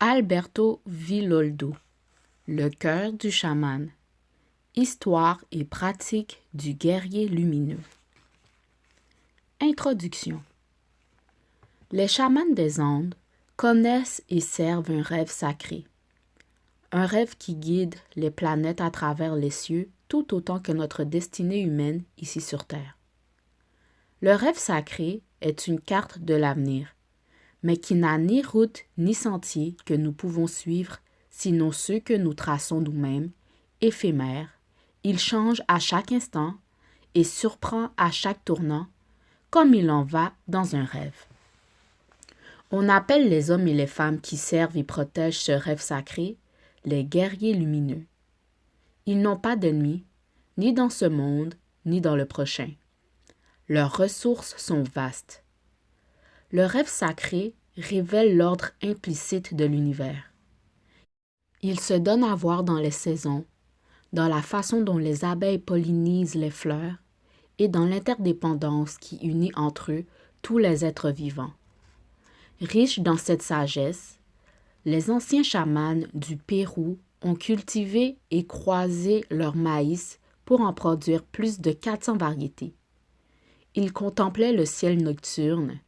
Alberto Villoldo, Le cœur du chaman. Histoire et pratique du guerrier lumineux. Introduction. Les chamans des Andes connaissent et servent un rêve sacré. Un rêve qui guide les planètes à travers les cieux tout autant que notre destinée humaine ici sur Terre. Le rêve sacré est une carte de l'avenir, mais qui n'a ni route ni sentier que nous pouvons suivre, sinon ceux que nous traçons nous-mêmes, éphémères. Il change à chaque instant et surprend à chaque tournant, comme il en va dans un rêve. On appelle les hommes et les femmes qui servent et protègent ce rêve sacré les guerriers lumineux. Ils n'ont pas d'ennemis, ni dans ce monde, ni dans le prochain. Leurs ressources sont vastes. Le rêve sacré révèle l'ordre implicite de l'univers. Il se donne à voir dans les saisons, dans la façon dont les abeilles pollinisent les fleurs et dans l'interdépendance qui unit entre eux tous les êtres vivants. Riches dans cette sagesse, les anciens chamans du Pérou ont cultivé et croisé leur maïs pour en produire plus de 400 variétés. Ils contemplaient le ciel nocturne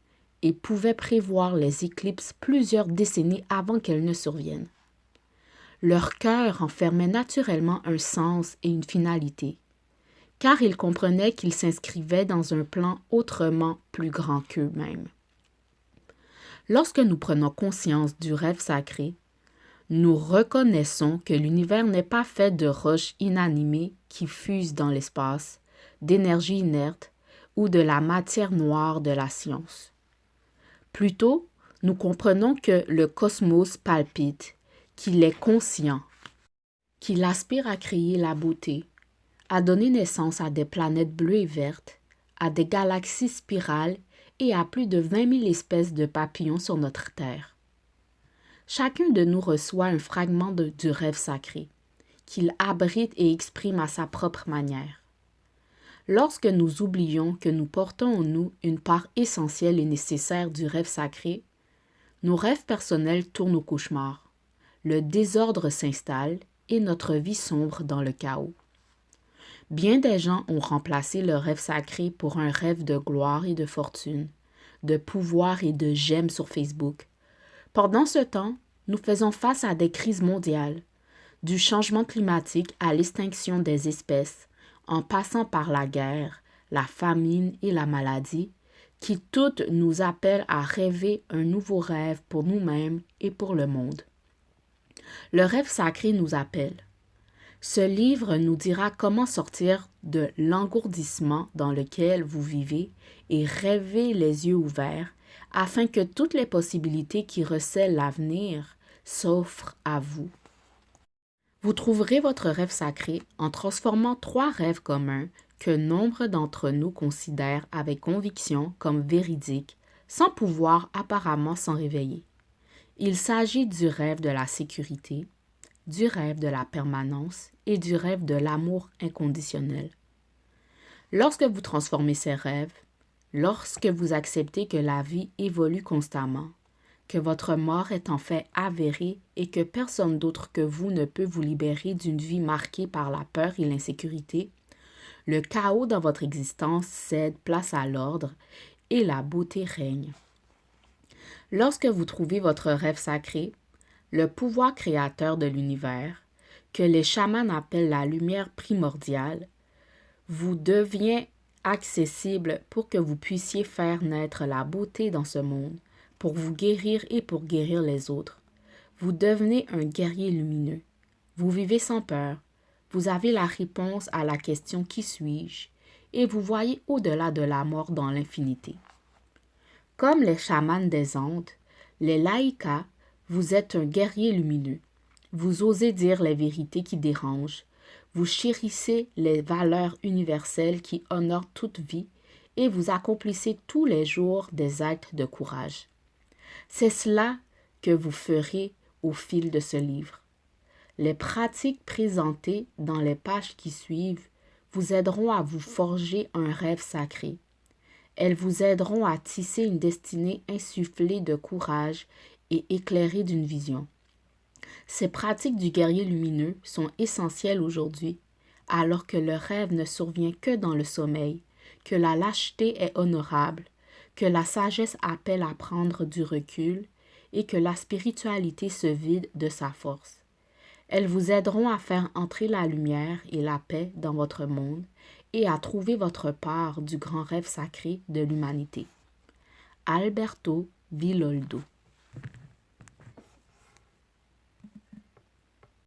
et pouvaient prévoir les éclipses plusieurs décennies avant qu'elles ne surviennent. Leur cœur renfermait naturellement un sens et une finalité, car ils comprenaient qu'ils s'inscrivaient dans un plan autrement plus grand qu'eux-mêmes. Lorsque nous prenons conscience du rêve sacré, nous reconnaissons que l'univers n'est pas fait de roches inanimées qui fusent dans l'espace, d'énergie inerte ou de la matière noire de la science. Plutôt, nous comprenons que le cosmos palpite, qu'il est conscient, qu'il aspire à créer la beauté, à donner naissance à des planètes bleues et vertes, à des galaxies spirales et à plus de 20 000 espèces de papillons sur notre Terre. Chacun de nous reçoit un fragment du rêve sacré, qu'il abrite et exprime à sa propre manière. Lorsque nous oublions que nous portons en nous une part essentielle et nécessaire du rêve sacré, nos rêves personnels tournent au cauchemar, le désordre s'installe et notre vie sombre dans le chaos. Bien des gens ont remplacé le rêve sacré pour un rêve de gloire et de fortune, de pouvoir et de j'aime sur Facebook. Pendant ce temps, nous faisons face à des crises mondiales, du changement climatique à l'extinction des espèces, en passant par la guerre, la famine et la maladie, qui toutes nous appellent à rêver un nouveau rêve pour nous-mêmes et pour le monde. Le rêve sacré nous appelle. Ce livre nous dira comment sortir de l'engourdissement dans lequel vous vivez et rêver les yeux ouverts afin que toutes les possibilités qui recèlent l'avenir s'offrent à vous. Vous trouverez votre rêve sacré en transformant 3 rêves communs que nombre d'entre nous considèrent avec conviction comme véridiques, sans pouvoir apparemment s'en réveiller. Il s'agit du rêve de la sécurité, du rêve de la permanence et du rêve de l'amour inconditionnel. Lorsque vous transformez ces rêves, lorsque vous acceptez que la vie évolue constamment, que votre mort est en fait avérée et que personne d'autre que vous ne peut vous libérer d'une vie marquée par la peur et l'insécurité, le chaos dans votre existence cède place à l'ordre et la beauté règne. Lorsque vous trouvez votre rêve sacré, le pouvoir créateur de l'univers, que les chamans appellent la lumière primordiale, vous devient accessible pour que vous puissiez faire naître la beauté dans ce monde, pour vous guérir et pour guérir les autres. Vous devenez un guerrier lumineux. Vous vivez sans peur. Vous avez la réponse à la question « Qui suis-je ?» et vous voyez au-delà de la mort dans l'infinité. Comme les chamans des Andes, les laïkas, vous êtes un guerrier lumineux. Vous osez dire les vérités qui dérangent. Vous chérissez les valeurs universelles qui honorent toute vie et vous accomplissez tous les jours des actes de courage. C'est cela que vous ferez au fil de ce livre. Les pratiques présentées dans les pages qui suivent vous aideront à vous forger un rêve sacré. Elles vous aideront à tisser une destinée insufflée de courage et éclairée d'une vision. Ces pratiques du guerrier lumineux sont essentielles aujourd'hui, alors que le rêve ne survient que dans le sommeil, que la lâcheté est honorable, que la sagesse appelle à prendre du recul et que la spiritualité se vide de sa force. Elles vous aideront à faire entrer la lumière et la paix dans votre monde et à trouver votre part du grand rêve sacré de l'humanité. Alberto Villoldo.